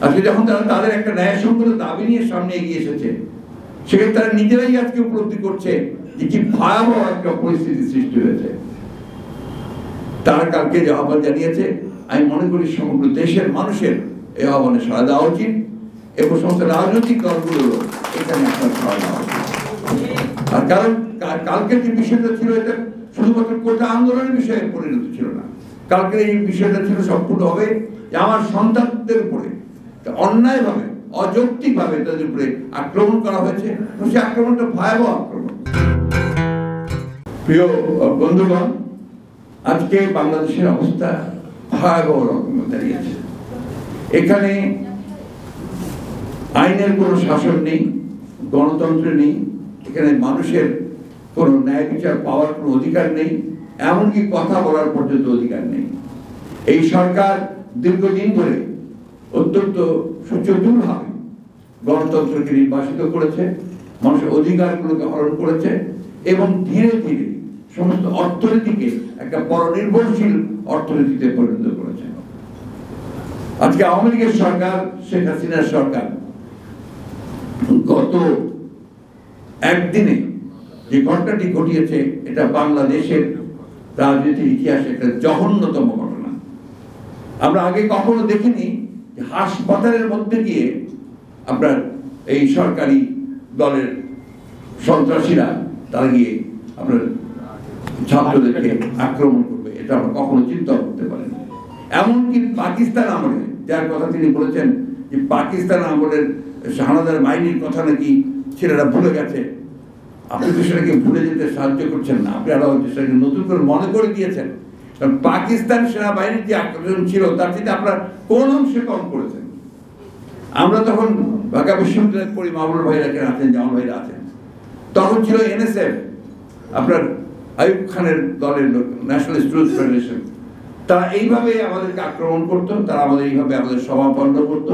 আজকে যখন তারা তাদের একটা ন্যায়সঙ্গত দাবি নিয়ে সামনে এগিয়ে এসেছে, সেক্ষেত্রে তারা নিজেরাই আজকে উপলব্ধি করছে যে কি ভয়াবহ একটা পরিস্থিতি সৃষ্টি হয়েছে। তারা কালকে যে আহ্বান জানিয়েছে, আমি মনে করি সমগ্র দেশের মানুষের এই আহ্বানে সাড়া দেওয়া উচিত এবং সমস্ত রাজনৈতিক দলগুলো এখানে আপনার সাড়া দেওয়া উচিত। আর কারণ কালকের যে বিষয়টা ছিল, এটা শুধুমাত্র কোটা আন্দোলনের বিষয়ে পরিণত ছিল না। কালকের এই বিষয়টা ছিল সম্পূর্ণভাবে যে আমার সন্তানদের উপরে অন্যায়ভাবে, অযৌক্তিকভাবে তাদের উপরে আক্রমণ করা হয়েছে। সেই আক্রমণটা ভয়াবহ আক্রমণ। প্রিয় বন্ধুগণ, আজকে বাংলাদেশের অবস্থা ভয়াবহ রকমের দাঁড়িয়েছে। এখানে আইনের কোনো শাসন নেই, গণতন্ত্র নেই, এখানে মানুষের কোনো ন্যায় বিচার পাওয়ার কোনো অধিকার নেই, এমনকি কথা বলার পর্যন্ত অধিকার নেই। এই সরকার দীর্ঘদিন ধরে অত্যন্ত সুচতুরভাবে গণতন্ত্রকে নির্বাসিত করেছে, মানুষের অধিকারগুলোকে হরণ করেছে এবং ধীরে ধীরে সমস্ত অর্থনীতিকে একটা পরনির্ভরশীল অর্থনীতিতে পরিণত করেছে। আজকে আওয়ামী লীগের সরকার, শেখ হাসিনার সরকার গত একদিনে যে ঘটনাটি ঘটিয়েছে, এটা বাংলাদেশের রাজনীতির ইতিহাসে একটা জঘন্যতম ঘটনা। আমরা আগে কখনো দেখিনি যে হাসপাতালের মধ্যে গিয়ে আপনার এই সরকারি দলের সন্ত্রাসীরা তারা গিয়ে আপনার ছাত্রদেরকে আক্রমণ করবে, এটা আমরা কখনো চিন্তা করতে পারিনি। এমনকি পাকিস্তান আমলে, যার কথা তিনি বলেছেন যে পাকিস্তান আমলের হানাদার বাহিনীর কথা নাকি ছেলেরা ভুলে গেছে, আপনি তো সেটাকে ভুলে যেতে সাহায্য করছেন না, আপনি আরো সেটাকে নতুন করে মনে করে দিয়েছেন। কারণ পাকিস্তান সেনাবাহিনীর যে আক্রমণ ছিল তার থেকে আপনার কোন অংশে কম করেছেন। আমরা তখন ঢাকা বিশ্ববিদ্যালয়ের পড়ি, মামুনুল ভাইরা আছেন, জামাল ভাইরা আছেন, তখন ছিল এনএসএফ, আপনার আইয়ুব খানের দলের লোক, ন্যাশনাল স্টুডেন্টস ফেডারেশন। তারা এইভাবে আমাদেরকে আক্রমণ করতো, তারা আমাদের এইভাবে আমাদের সভা বন্ধ করতো,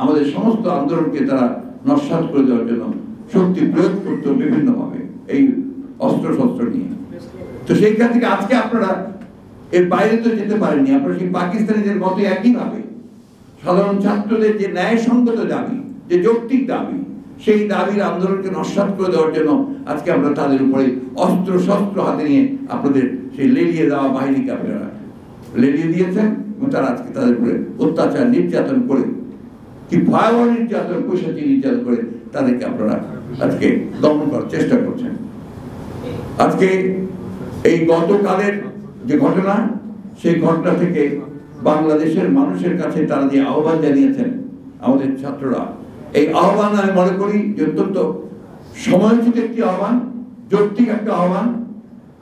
আমাদের সমস্ত আন্দোলনকে তারা নস্যাৎ করে দেওয়ার জন্য শক্তি প্রয়োগ করতো বিভিন্নভাবে এই অস্ত্র শস্ত্র নিয়ে। তো সেইখান থেকে আজকে আপনারা এর বাইরে তো যেতে পারেননি। আপনারা সেই পাকিস্তানিদের মতো একইভাবে সাধারণ ছাত্রদের যে ন্যায়সঙ্গত দাবি, যে যৌক্তিক দাবি, সেই দাবির আন্দোলনকে নস্যাৎ করে দেওয়ার জন্য আজকে আমরা তাদের উপরে অস্ত্র শস্ত্র হাতে নিয়ে আপনাদের সেই লেলিয়ে দেওয়া বাহিনীকে আপনারা লেলিয়ে দিয়েছেন এবং তারা আজকে তাদের উপরে অত্যাচার নির্যাতন করে, কি ভয়াবহ নির্যাতন, পৈশাচিক নির্যাতন করে তাদেরকে আপনারা আজকে দমন করার চেষ্টা করছেন। আজকে এই গতকালের যে ঘটনা, সেই ঘটনা থেকে বাংলাদেশের মানুষের কাছে তারা যে আহ্বান জানিয়েছেন আমাদের ছাত্ররা, এই আহ্বান আমি মনে করি যে অত্যন্ত সময়োচিত একটি আহ্বান, যৌক্তিক একটা আহ্বান।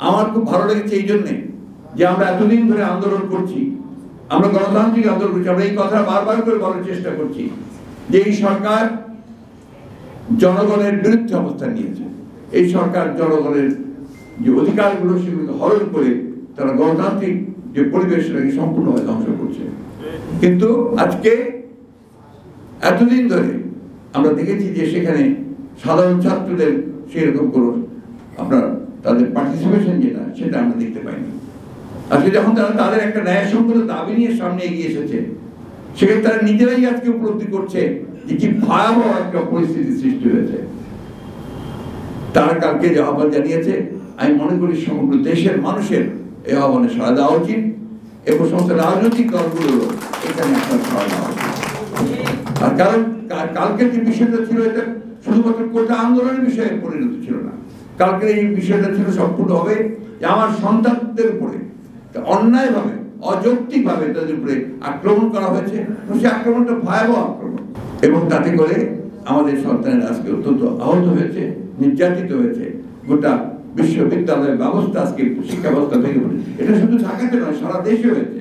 আমার খুব ভালো লেগেছে এই জন্যে যে আমরা এতদিন ধরে আন্দোলন করছি, আমরা গণতান্ত্রিক আন্দোলন করছি, আমরা এই কথা বারবার করে বলার চেষ্টা করছি যে এই সরকার জনগণের বিরুদ্ধে অবস্থান নিয়েছে। এই সরকার জনগণের যে অধিকারগুলো সেগুলোকে হরণ করে তারা গণতান্ত্রিক যে পরিবেশ সেটাকে সম্পূর্ণভাবে ধ্বংস করছে। কিন্তু আজকে এতদিন ধরে আমরা দেখেছি যে সেখানে সাধারণ ছাত্রদের সেরকম কোনো আপনার তাদের পার্টিসিপেশন যেটা, সেটা আমরা দেখতে পাইনি। আজকে যখন তারা তাদের একটা ন্যায়সঙ্গত দাবি নিয়ে সামনে এগিয়ে এসেছে, সেখানে তারা নিজেরাই আজকে উপলব্ধি করছে যে কি ভয়াবহ একটা পরিস্থিতি সৃষ্টি হয়েছে। তারা কালকে যে আহ্বান জানিয়েছে, আমি মনে করি সমগ্র দেশের মানুষের এই আহ্বানে সাড়া দেওয়া উচিত এবং সমস্ত রাজনৈতিক দলগুলো এখানে আপনার সাড়া দেওয়া উচিত। আর কারণ কালকের যে বিষয়টা ছিল, এটা শুধুমাত্র কোটা আন্দোলনের বিষয়ে পরিণত ছিল না। কালকের এই বিষয়টা ছিল সম্পূর্ণভাবে যে আমার সন্তানদের উপরে অন্যায়ভাবে, অযৌক্তিকভাবে তাদের উপরে আক্রমণ করা হয়েছে। সেই আক্রমণটা ভয়াবহ আক্রমণ এবং তাতে করে আমাদের সন্তানের আজকে অত্যন্ত আহত হয়েছে, নির্যাতিত হয়েছে। গোটা বিশ্ববিদ্যালয় ব্যবস্থা আজকে শিক্ষা ব্যবস্থা ভেঙে পড়েছে। এটা শুধু ঢাকাতে নয়, সারা দেশে হয়েছে।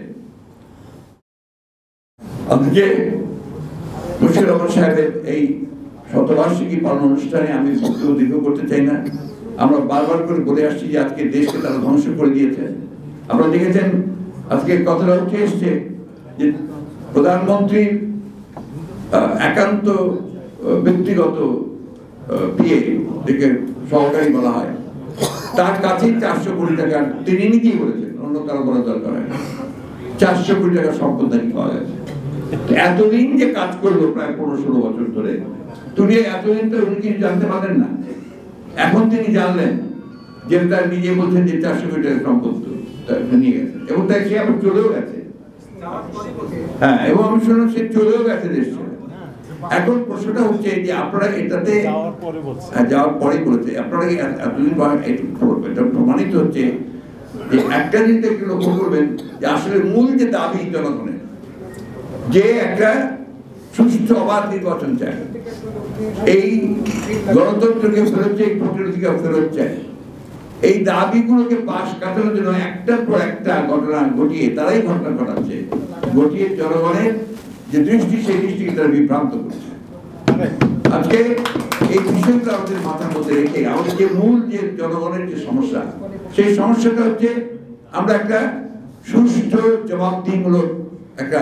আজকে মুশফিকুর রহমান সাহেবের এই শতবার্ষিকী পালন অনুষ্ঠানে আমি বক্তব্য দীর্ঘ করতে চাই না। আমরা বারবার করে বলে আসছি যে আজকে দেশকে তারা ধ্বংস করে দিয়েছে। আপনারা দেখেছেন আজকে কথাটা উঠে এসছে যে প্রধানমন্ত্রীর একান্ত ব্যক্তিগত পিএ, যাকে সহকারী বলা হয়, তার কাছেই 400 কোটি টাকা তিনি নিজেই বলেছেন, অন্য কারো বলা দরকার হয়, 400 কোটি টাকা সম্পদ নাকি পাওয়া গেছে। এতদিন যে কাজ করলো প্রায় 15-16 বছর ধরে, তিনি এতদিন তো উনি কিছু জানতে পারেন না। এখন তিনি জানলেন যে তার নিজে বলছেন যে 400 কোটি টাকা সম্পত্তি নিয়ে গেছে, এবং তাই সে আবার চলেও গেছে। হ্যাঁ, এবং আমি শুনলাম সে চলেও গেছে দেশ ছেড়ে। এখন প্রশ্নটা হচ্ছে যে আপনারা এটাতে যাওয়ার পরে বলেছে, আপনারা এতদিন এটা প্রমাণিত হচ্ছে যে একটা জিনিস একটু লক্ষ্য করবেন যে আসলে মূল যে দাবি জনগণের, যে একটা সুষ্ঠু অবাধ নির্বাচন চায়, এই গণতন্ত্রকে ফেরত চাই, ভোটের অধিকার ফেরত চায়, এই দাবিগুলোকে পাশ কাটানোর জন্য একটার পর একটা ঘটনা ঘটিয়ে তারাই ঘটনা ঘটাচ্ছে, ঘটিয়ে জনগণের যে দৃষ্টি, সেই দৃষ্টিকে তারা বিভ্রান্ত করছে। আজকে এই বিষয়টা আমাদের মাথার মধ্যে রেখে আমাদের যে মূল যে জনগণের যে সমস্যা, সেই সমস্যাটা হচ্ছে আমরা একটা সুষ্ঠু জবাবদিহিমূলক একটা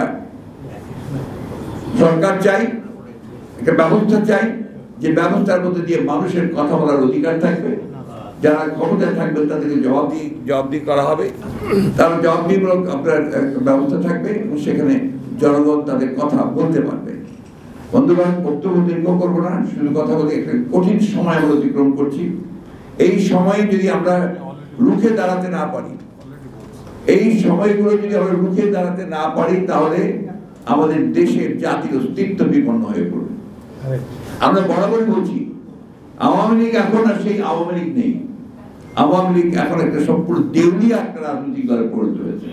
সরকার চাই, একটা ব্যবস্থা চাই, যে ব্যবস্থার মধ্যে দিয়ে মানুষের কথা বলার অধিকার থাকবে, যারা ক্ষমতায় থাকবে তাদেরকে জবাবদিহি করা হবে, তারা জবাবদিহিমূলক আপনার ব্যবস্থা থাকবে, এবং সেখানে জনগণ তাদের কথা বলতে পারবে। বন্ধুগণ, বক্তব্য দীর্ঘ করবো না, শুধু কথা বলে একটা কঠিন সময় আমরা অতিক্রম করছি। এই সময়ে যদি আমরা রুখে দাঁড়াতে না পারি, এই সময়গুলো যদি আমরা রুখে দাঁড়াতে না পারি, তাহলে আমাদের দেশের জাতির অস্তিত্ব বিপন্ন হয়ে পড়বে। আমরা বরাবরই বলছি, আওয়ামী লীগ এখন আর সেই আওয়ামী লীগ নেই। আওয়ামী লীগ এখন একটা সম্পূর্ণ দেউলিয়া একটা রাজনৈতিক দলে পরিণত হয়েছে।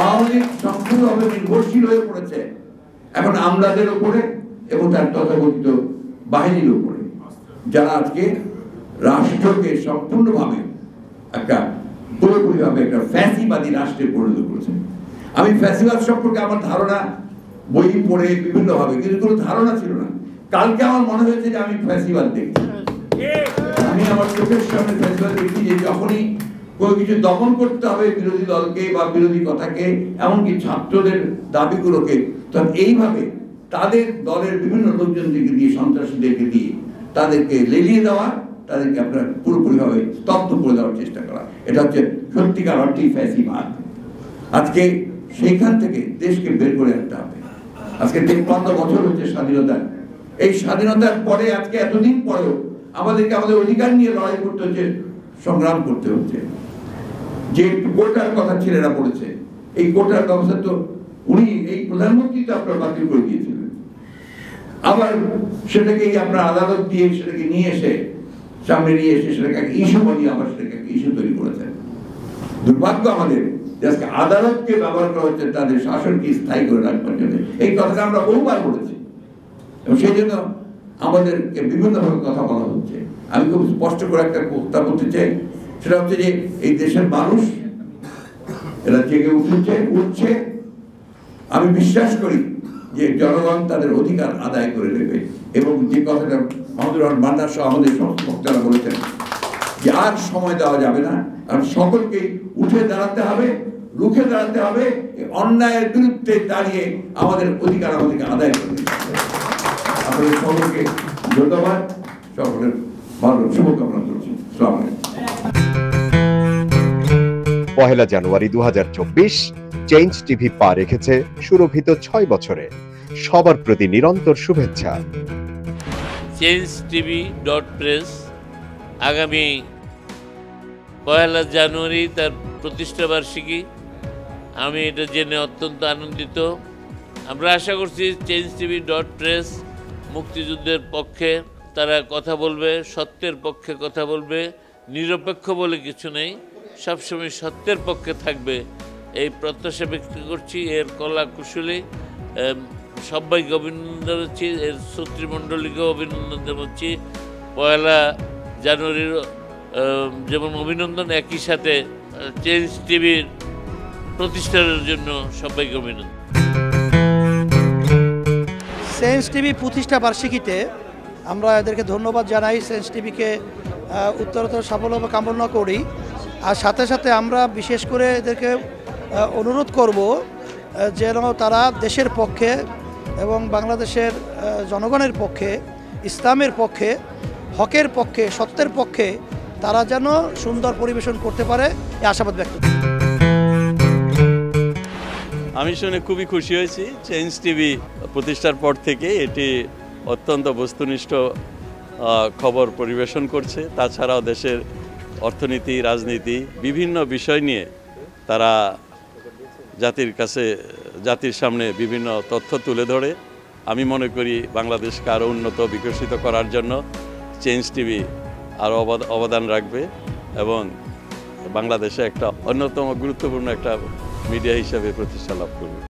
আওয়ামী লীগ সম্পূর্ণভাবে নির্ভরশীল হয়ে পড়েছে এখন আমলাদের উপরে এবং তার তথাকথিত বাহিনীর উপরে, যারা আজকে রাষ্ট্রকে সম্পূর্ণভাবে একটা পুরোপুরিভাবে একটা ফ্যাসিবাদী রাষ্ট্রে পরিণত করেছে। আমি ফ্যাসিবাদ সম্পর্কে আমার ধারণা বই পড়ে বিভিন্ন ভাবে, কিন্তু কোনো ধারণা ছিল না। কালকে আমার মনে হয়েছে যে আমি ফ্যাসিবাদ দেখছি, আমি আমার চোখের সামনে ফ্যাসিবাদ দেখছি, যে যখনই কোনো কিছু দমন করতে হবে বিরোধী দলকে বা বিরোধী কথাকে, এমনকি ছাত্রদের দাবিগুলোকে, তখন এইভাবে তাদের দলের বিভিন্ন লোকজনদেরকে দিয়ে, সন্ত্রাসীদেরকে দিয়ে তাদেরকে লেলিয়ে দেওয়া, তাদেরকে আপনার পুরোপুরিভাবে স্তব্ধ করে দেওয়ার চেষ্টা করা, এটা হচ্ছে সত্যিকার অর্থেই ফ্যাসিবাদ। আজকে সেইখান থেকে দেশকে বের করে আনতে হবে। আজকে 53 বছর হচ্ছে স্বাধীনতা। এই স্বাধীনতার পরে আজকে এতদিন পরেও আমাদেরকে আমাদের অধিকার নিয়ে লড়াই করতে হচ্ছে, সংগ্রাম করতে হচ্ছে। যে কোটার কথা ছেলেরা বলেছে, এই কোটার ব্যবস্থা তো উনি এই প্রধানমন্ত্রী তো আপনার বাতিল করে দিয়েছিলেন, আবার সেটাকে আপনার আদালত দিয়ে সেটাকে নিয়ে এসে সামনে নিয়ে এসে সেটাকে ইস্যু বানিয়ে আবার সেটাকে ইস্যু তৈরি করেছেন। দুর্ভাগ্য আমাদের আজকে আদালতকে ব্যবহার করা হচ্ছে তাদের শাসনকে স্থায়ী করে রাখবার জন্য। এই কথাটা আমরা বহুবার বলেছি, এবং সেই জন্য আমাদেরকে বিভিন্নভাবে কথা বলা হচ্ছে। আমি খুব স্পষ্ট করে একটা কথা বলতে চাই, সেটা হচ্ছে যে এই দেশের মানুষ এরা জেগে উঠছে। আমি বিশ্বাস করি যে জনগণ তাদের অধিকার আদায় করে নেবে, এবং যে কথাটা মাহমুদুর রহমান মান্নার সহ আমাদের সমস্ত বক্তারা বলেছেন যে আর সময় দেওয়া যাবে না, আর সকলকে উঠে দাঁড়াতে হবে, রুখে দাঁড়াতে হবে, অন্যায়ের বিরুদ্ধে দাঁড়িয়ে আমাদের অধিকার আমাদেরকে আদায় করে নিতে হবে। আপনাদের সকলকে ধন্যবাদ, সকলের ভালো শুভকামনা করছি। আসসালামু আলাইকুম। 1 জানুয়ারি 2024 চেঞ্জ টিভি পা রেখেছে সুরভিত 6 বছরে। সবার প্রতি নিরন্তর শুভেচ্ছা। changetv.press আগামী 1 জানুয়ারি তার প্রতিষ্ঠা বার্ষিকী। আমি এটা জেনে অত্যন্ত আনন্দিত। আমরা আশা করছি changetv.press মুক্তিযুদ্ধের পক্ষে তারা কথা বলবে, সত্যের পক্ষে কথা বলবে, নিরপেক্ষ বলে কিছু নেই, সবসময় সত্যের পক্ষে থাকবে, এই প্রত্যাশা ব্যক্ত করছি। এর কলা কুশলী সবাইকে অভিনন্দন জানাচ্ছি, এর শ্রোতৃমণ্ডলীকেও অভিনন্দন জানাচ্ছি। 1 জানুয়ারির যেমন অভিনন্দন, একই সাথে চেঞ্জ টিভির প্রতিষ্ঠানের জন্য সবাইকে অভিনন্দন। চেঞ্জ টিভি প্রতিষ্ঠা বার্ষিকীতে আমরা এদেরকে ধন্যবাদ জানাই। চেঞ্জ টিভিকে উত্তরোত্তর সাফল্য কামনা করি। আর সাথে সাথে আমরা বিশেষ করে এদেরকে অনুরোধ করব যেন তারা দেশের পক্ষে এবং বাংলাদেশের জনগণের পক্ষে, ইসলামের পক্ষে, হকের পক্ষে, সত্যের পক্ষে তারা যেন সুন্দর পরিবেশন করতে পারে, এই আশাবাদ ব্যক্ত করি। আমি শুনে খুবই খুশি হয়েছি। চেঞ্জ টিভি প্রতিষ্ঠার পর থেকে এটি অত্যন্ত বস্তুনিষ্ঠ খবর পরিবেশন করছে। তাছাড়াও দেশের অর্থনীতি, রাজনীতি বিভিন্ন বিষয় নিয়ে তারা জাতির সামনে বিভিন্ন তথ্য তুলে ধরে। আমি মনে করি বাংলাদেশকে আরও উন্নত বিকশিত করার জন্য চেঞ্জ টিভি আরও অবদান রাখবে এবং বাংলাদেশে একটা অন্যতম গুরুত্বপূর্ণ একটা মিডিয়া হিসেবে প্রতিষ্ঠা লাভ করবে।